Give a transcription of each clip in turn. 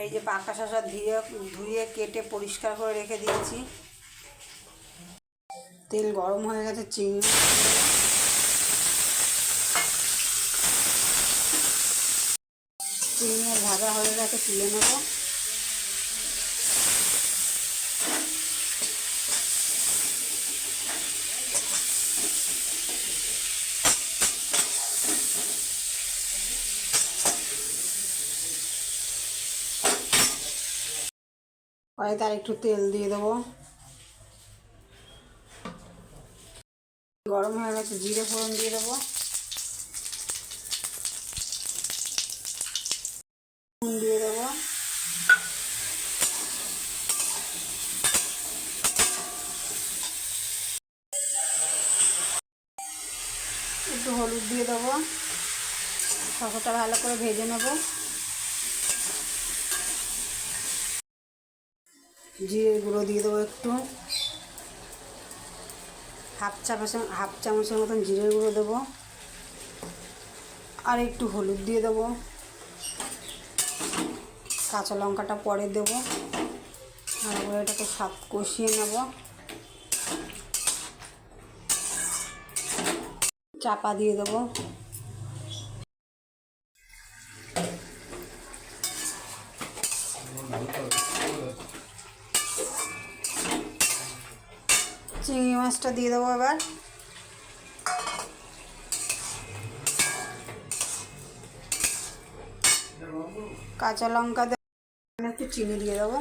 এই যে পাকা শসা ধুয়ে কেটে পরিষ্কার করে রেখে দিয়েছি। তেল গরম হয়ে গেছে, চিংড়ি ভাজা হয়ে গেছে, তুলে নেব। কড়াইতে আর একটু তেল দিয়ে দেবো। গরম হয়ে গেছে, জিরে ফোড়ন দিয়ে দেবো। দিয়ে দেবো। একটু হলুদ দিয়ে দেবো। শসাটা ভালো করে ভেজে নেব। জিরে গুঁড়ো দিয়ে দেবো একটু, হাফ চামচের মতন জিরে গুঁড়ো দেবো। আর একটু হলুদ দিয়ে দেবো। কাঁচা লঙ্কাটা পরে দেবো। ভালো করে এটাকে স্বাদ কষিয়ে নেব। চাপা দিয়ে দেবো। চিংড়ি মাছটা দিয়ে দেবো এবার। কাঁচা লঙ্কা দেবো, একটু চিনি দিয়ে দেবো।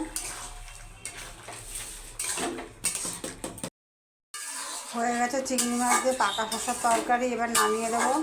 হয়ে গেছে চিংড়ি মাছ দিয়ে পাকা শসার তরকারি। এবার নামিয়ে দেবো।